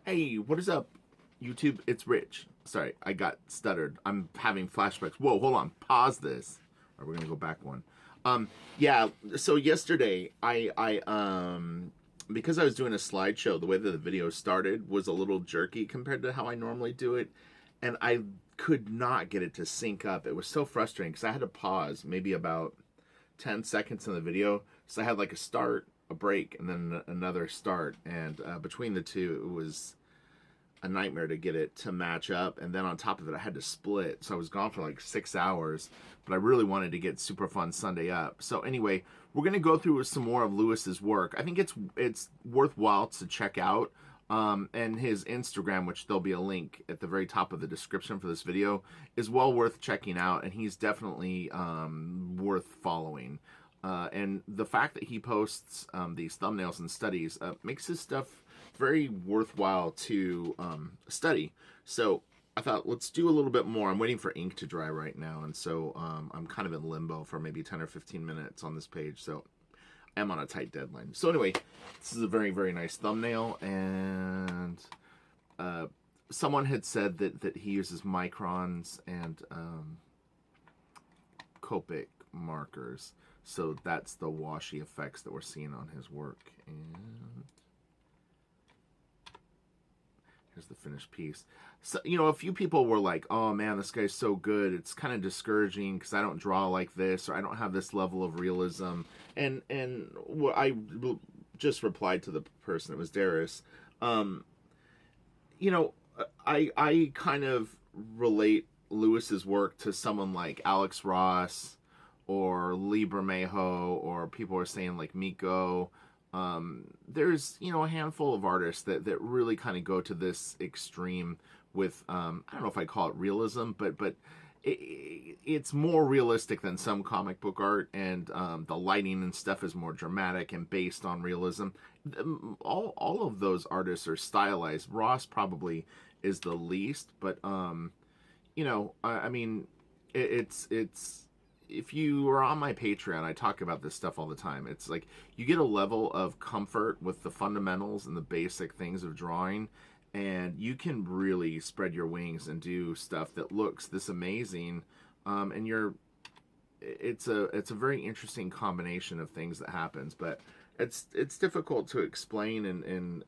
Hey, what is up, YouTube? It's Rich. Sorry, I got stuttered. I'm having flashbacks. Whoa, hold on. Pause this. Or we're gonna go back one. Yeah. So yesterday, because I was doing a slideshow, the way that the video started was a little jerky compared to how I normally do it, and I could not get it to sync up. It was so frustrating because I had to pause maybe about 10 seconds in the video. So I had like a start, a break, and then another start. And between the two, it was a nightmare to get it to match up. And then on top of it, I had to split. So I was gone for like 6 hours, but I really wanted to get Super Fun Sunday up. So anyway, we're going to go through some more of Lewis's work. I think it's worthwhile to check out. And his Instagram, which there'll be a link at the very top of the description for this video, is well worth checking out, and he's definitely worth following. And the fact that he posts these thumbnails and studies makes his stuff very worthwhile to study. So I thought, let's do a little bit more. I'm waiting for ink to dry right now, and so I'm kind of in limbo for maybe 10 or 15 minutes on this page. So I'm on a tight deadline. So anyway, this is a very, very nice thumbnail, and someone had said that he uses microns and Copic markers. So that's the washy effects that we're seeing on his work. And here's the finished piece. So, you know, a few people were like, oh man, this guy's so good. It's kind of discouraging because I don't draw like this, or I don't have this level of realism. And what I just replied to the person, it was Darius. You know, I kind of relate Lewis's work to someone like Alex Ross or Lee Bermejo, or people are saying like Miko. There's, you know, a handful of artists that really kind of go to this extreme with, I don't know if I call it realism, but it's more realistic than some comic book art, and the lighting and stuff is more dramatic and based on realism. All of those artists are stylized. Ross probably is the least, but you know, I mean, it's if you are on my Patreon, I talk about this stuff all the time. It's like you get a level of comfort with the fundamentals and the basic things of drawing, and you can really spread your wings and do stuff that looks this amazing. And it's a very interesting combination of things that happens, but it's difficult to explain, and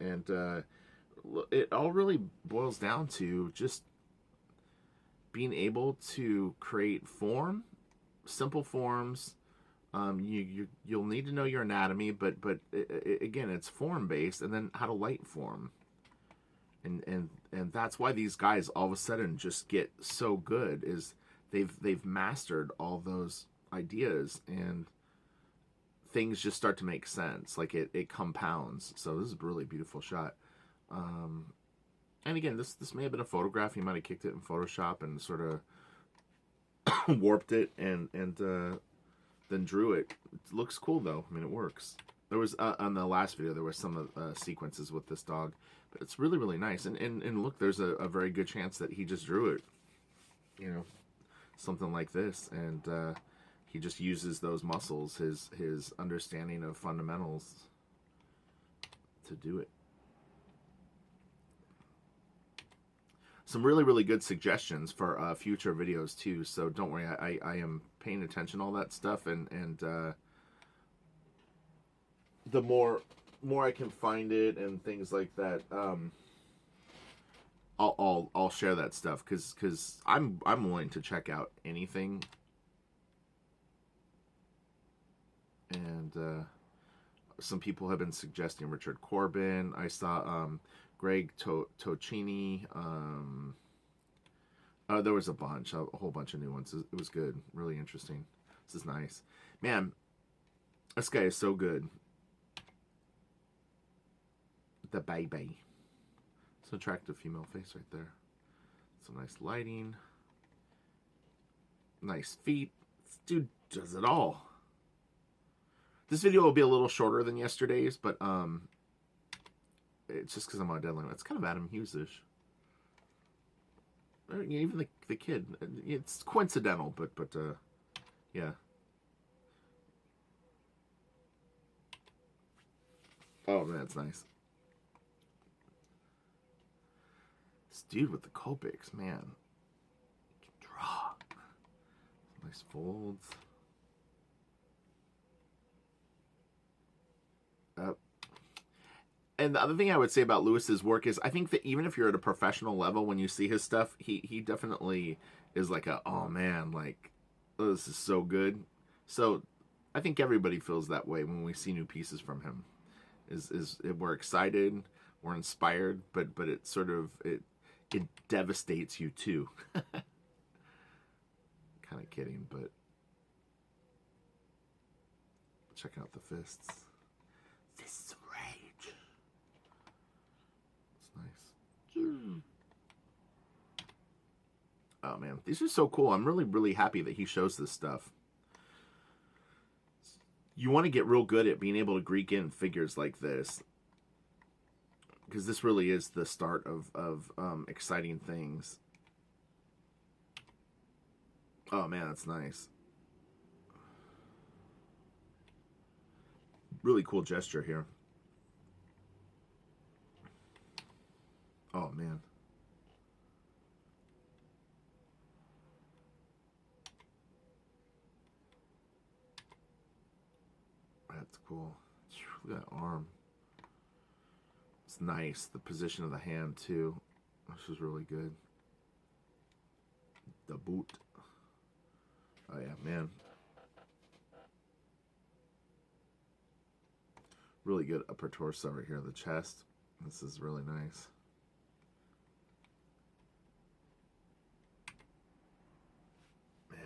it all really boils down to just being able to create form, simple forms. You'll need to know your anatomy, but again, it's form based, and then how to light form, and that's why these guys all of a sudden just get so good, is they've mastered all those ideas, and things just start to make sense. Like it compounds. So this is a really beautiful shot. And again, this may have been a photograph. He might have kicked it in Photoshop and sort of warped it and then drew it. It looks cool though. I mean, it works. There was on the last video there was some sequences with this dog, but it's really, really nice. And look, there's a very good chance that he just drew it, you know, something like this, and he just uses those muscles, his understanding of fundamentals, to do it. Some really, really good suggestions for future videos too, so don't worry, I am paying attention to all that stuff, and the more I can find it and things like that, I'll share that stuff, because I'm willing to check out anything. And some people have been suggesting Richard Corbin. I saw Greg Tocchini. There was a whole bunch of new ones. It was good, really interesting. This is nice, man. This guy is so good. The baby. It's an attractive female face right there. Some nice lighting. Nice feet. This dude does it all. This video will be a little shorter than yesterday's, but it's just because I'm on a deadline. It's kind of Adam Hughes-ish. Even the kid. It's coincidental, but yeah. Oh man, that's nice. This dude with the Copics, man. He can draw. Nice folds. And the other thing I would say about Lewis's work is I think that even if you're at a professional level, when you see his stuff, he definitely is like a, oh man, like, oh, this is so good. So I think everybody feels that way when we see new pieces from him. We're excited, we're inspired, but it sort of it devastates you too. Kind of kidding, but checking out the fists. Fists of Rage. It's nice. Oh man, these are so cool. I'm really happy that he shows this stuff. You want to get real good at being able to Greek in figures like this, because this really is the start of exciting things. Oh man, that's nice. Really cool gesture here. Oh man. That's cool. Look at that arm. It's nice. The position of the hand too. This is really good. The boot. Oh yeah, man. Really good upper torso right here, the chest. This is really nice. Man.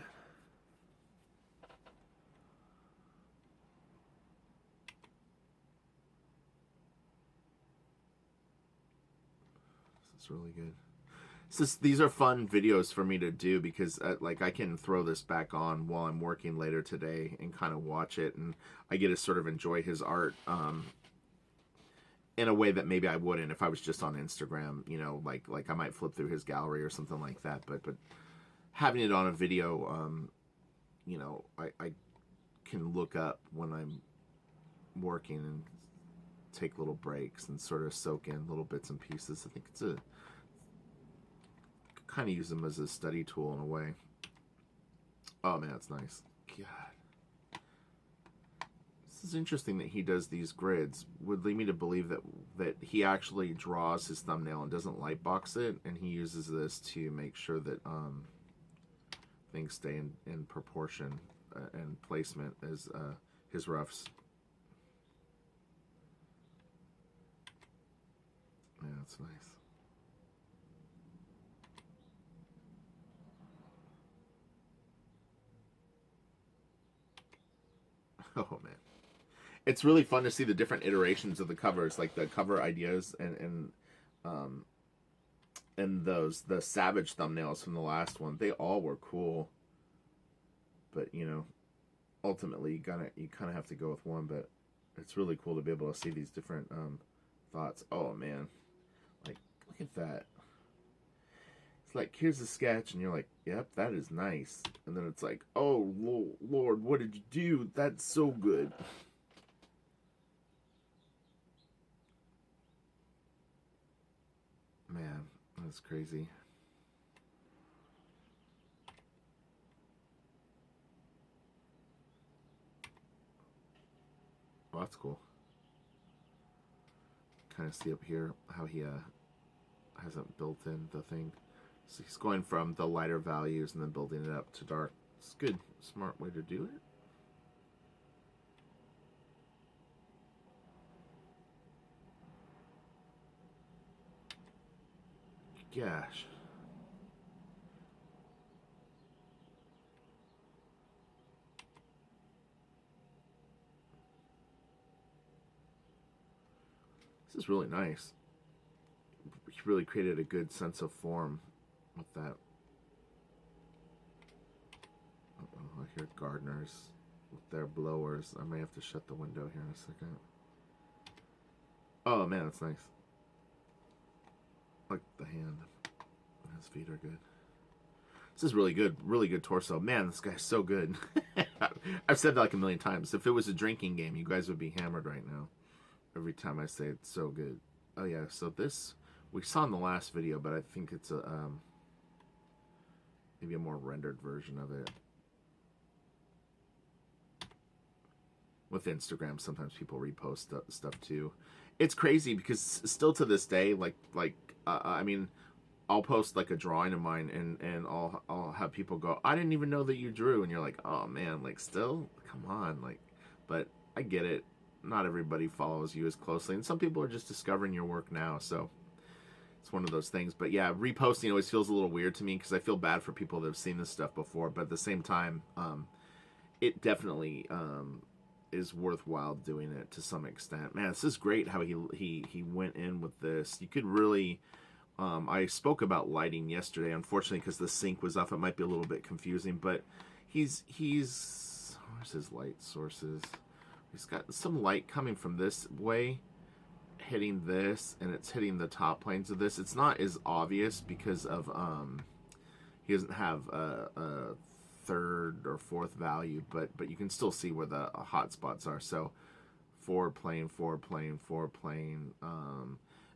This is really good. These are fun videos for me to do because like I can throw this back on while I'm working later today and kind of watch it, and I get to sort of enjoy his art in a way that maybe I wouldn't if I was just on Instagram, you know, like I might flip through his gallery or something like that, but having it on a video, you know, I can look up when I'm working and take little breaks and sort of soak in little bits and pieces. I think it's a kind of use them as a study tool in a way. Oh man, it's nice. God, this is interesting that he does these grids. Would lead me to believe that he actually draws his thumbnail and doesn't lightbox it, and he uses this to make sure that things stay in proportion and placement as his roughs. Yeah, that's nice. Oh man, it's really fun to see the different iterations of the covers, like the cover ideas and the Savage thumbnails from the last one. They all were cool, but you know, ultimately you kind of have to go with one. But it's really cool to be able to see these different thoughts. Oh man, like look at that. It's like, here's a sketch, and you're like, yep, that is nice. And then it's like, oh, Lord, what did you do? That's so good. Man, that's crazy. Oh, that's cool. Kind of see up here how he hasn't built in the thing. So he's going from the lighter values and then building it up to dark. It's a good, smart way to do it. Gosh. This is really nice. He really created a good sense of form with that. I hear gardeners with their blowers. I may have to shut the window here in a second. Oh man, that's nice. Like the hand. His feet are good. This is really good torso. Man, this guy's so good. I've said that like a million times. If it was a drinking game, you guys would be hammered right now. Every time I say it's so good. Oh yeah, so this we saw in the last video, but I think it's a maybe a more rendered version of it. With Instagram, sometimes people repost stuff too. It's crazy because still to this day, I mean, I'll post like a drawing of mine, and I'll have people go, "I didn't even know that you drew," and you're like, "Oh man, like still, come on, like." But I get it. Not everybody follows you as closely, and some people are just discovering your work now, so it's one of those things. But yeah, reposting always feels a little weird to me because I feel bad for people that have seen this stuff before. But at the same time, it definitely is worthwhile doing it to some extent. Man, this is great how he went in with this. You could really. I spoke about lighting yesterday. Unfortunately, because the sync was off, it might be a little bit confusing. But he's where's his light sources? He's got some light coming from this way, hitting this, and it's hitting the top planes of this. It's not as obvious because of he doesn't have a third or fourth value, but you can still see where the hot spots are. So forward plane, forward plane, forward plane.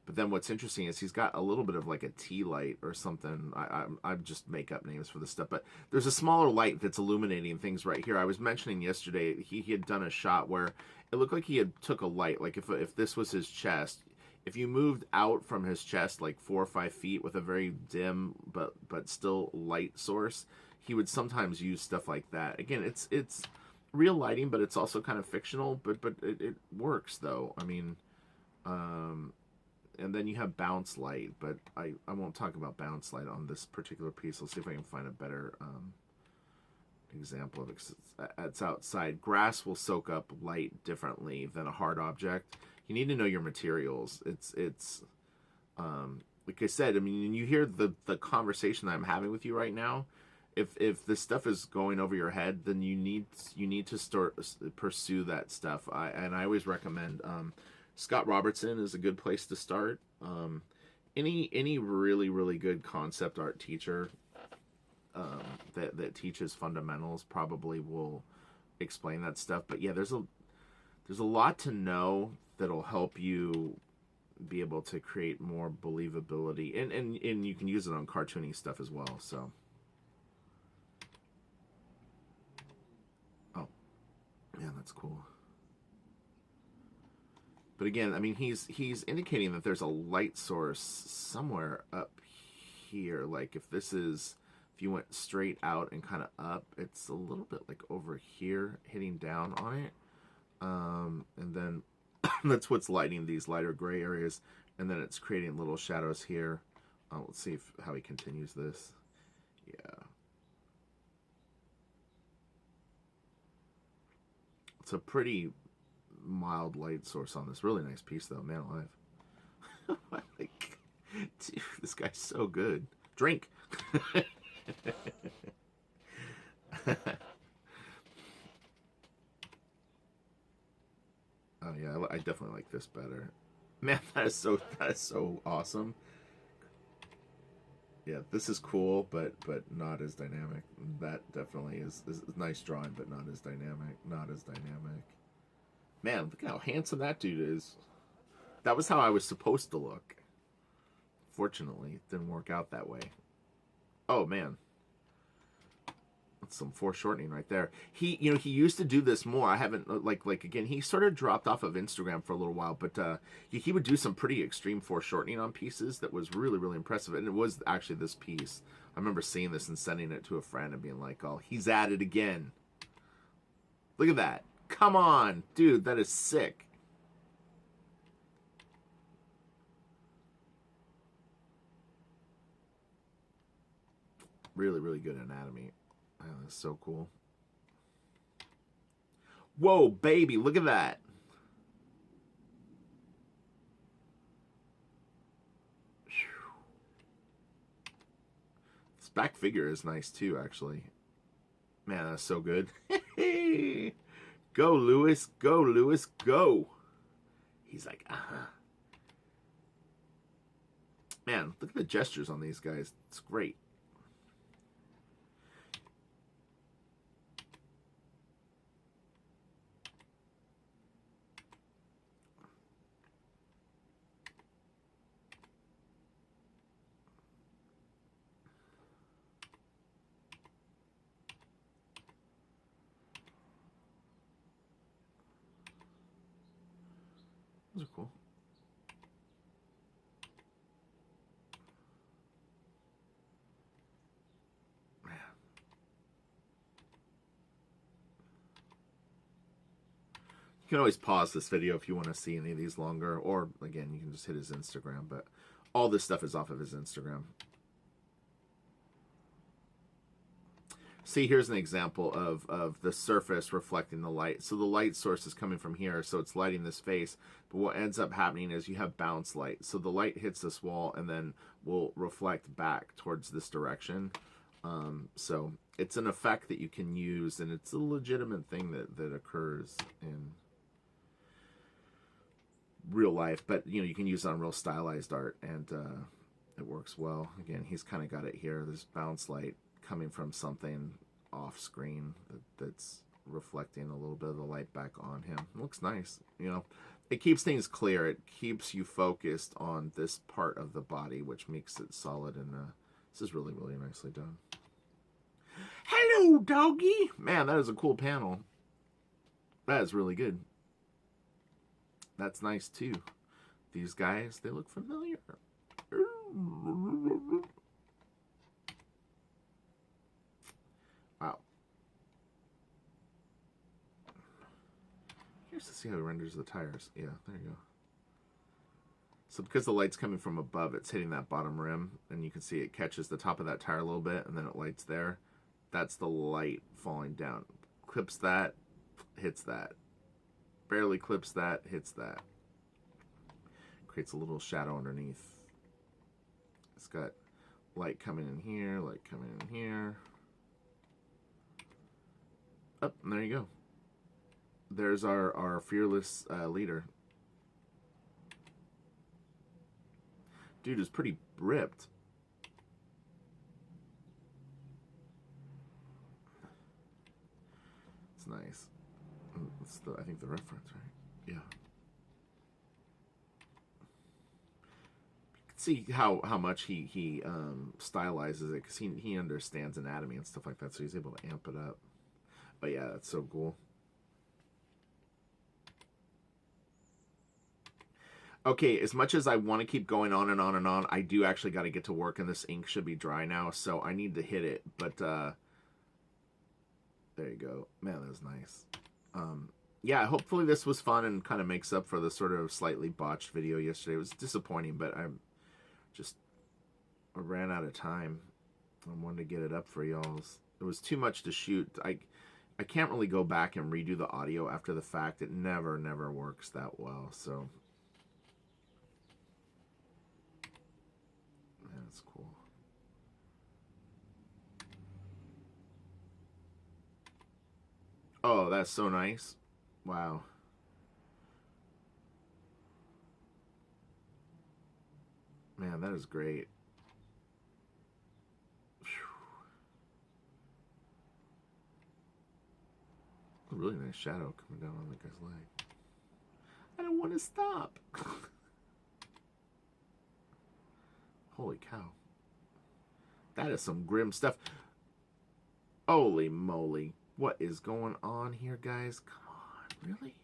But then what's interesting is he's got a little bit of like a tea light or something. I just make up names for this stuff, but there's a smaller light that's illuminating things right here. I was mentioning yesterday he had done a shot where it looked like he had took a light, like if this was his chest, if you moved out from his chest like 4 or 5 feet with a very dim but still light source, he would sometimes use stuff like that. Again, it's real lighting, but it's also kind of fictional, but it works though. I mean, and then you have bounce light, but I won't talk about bounce light on this particular piece. Let's see if I can find a better example of it. It's outside. Grass will soak up light differently than a hard object. You need to know your materials. It's like I said, I mean, you hear the conversation that I'm having with you right now. If this stuff is going over your head, then you need to pursue that stuff. I always recommend Scott Robertson is a good place to start. Any really good concept art teacher that teaches fundamentals probably will explain that stuff. But yeah, there's a lot to know that'll help you be able to create more believability, and you can use it on cartooning stuff as well. So, oh yeah, that's cool. But again, I mean, he's indicating that there's a light source somewhere up here. Like if you went straight out and kind of up, it's a little bit like over here, hitting down on it. And then that's what's lighting these lighter gray areas. And then it's creating little shadows here. Let's see how he continues this. Yeah. It's a pretty mild light source on this. Really nice piece though, man alive. Like, dude, this guy's so good. Drink. Oh yeah, I definitely like this better. Man, that is so awesome. Yeah, this is cool, but not as dynamic. That definitely is a nice drawing, but not as dynamic. Not as dynamic. Man, look how handsome that dude is. That was how I was supposed to look. Fortunately, it didn't work out that way. Oh man, that's some foreshortening right there. He used to do this more. I haven't like again. He sort of dropped off of Instagram for a little while, but he would do some pretty extreme foreshortening on pieces that was really impressive. And it was actually this piece. I remember seeing this and sending it to a friend and being like, "Oh, he's at it again. Look at that. Come on, dude, that is sick." Really good anatomy. Oh, that's so cool. Whoa, baby, look at that. This back figure is nice too, actually. Man, that's so good. Go, Lewis. Go, Lewis. Go. He's like, Man, look at the gestures on these guys. It's great. Those are cool. Man. You can always pause this video if you want to see any of these longer, or again, you can just hit his Instagram, but all this stuff is off of his Instagram. See, here's an example of the surface reflecting the light. So the light source is coming from here, so it's lighting this face. But what ends up happening is you have bounce light. So the light hits this wall and then will reflect back towards this direction. So it's an effect that you can use, and it's a legitimate thing that occurs in real life. But, you know, you can use it on real stylized art, and it works well. Again, he's kind of got it here. There's bounce light coming from something off screen that's reflecting a little bit of the light back on him. It looks nice, you know. It keeps things clear. It keeps you focused on this part of the body, which makes it solid, and this is really, really nicely done. Hello, doggy! Man, that is a cool panel. That is really good. That's nice, too. These guys, they look familiar. Wow. Here's to see how it renders the tires. Yeah, there you go. So because the light's coming from above, it's hitting that bottom rim, and you can see it catches the top of that tire a little bit, and then it lights there. That's the light falling down. Clips that, hits that. Barely clips that, hits that. Creates a little shadow underneath. It's got light coming in here, light coming in here. Oh, and there you go. There's our fearless leader. Dude is pretty ripped. It's nice. That's I think the reference, right? Yeah. You can see how much he stylizes it, because he understands anatomy and stuff like that, so he's able to amp it up. But yeah, that's so cool. Okay, as much as I want to keep going on and on and on, I do actually got to get to work, and this ink should be dry now, so I need to hit it. But there you go. Man, that was nice. Yeah, hopefully this was fun and kind of makes up for the sort of slightly botched video yesterday. It was disappointing, but I ran out of time. I wanted to get it up for y'all. It was too much to shoot. I can't really go back and redo the audio after the fact. It never works that well, so... That's cool. Oh, that's so nice. Wow. Man, that is great. A really nice shadow coming down on the guy's leg. I don't want to stop. Holy cow. That is some grim stuff. Holy moly. What is going on here, guys? Come on. Really?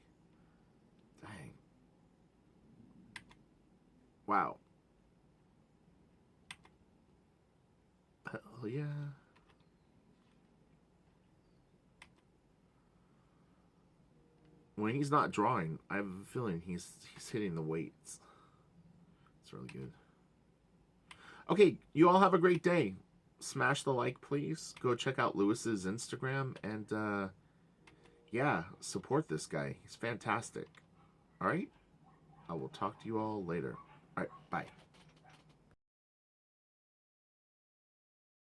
Dang. Wow. Hell yeah. When he's not drawing, I have a feeling he's hitting the weights. It's really good. Okay, you all have a great day. Smash the like, please. Go check out Lewis's Instagram, and yeah, support this guy. He's fantastic. All right? I will talk to you all later. All right, bye.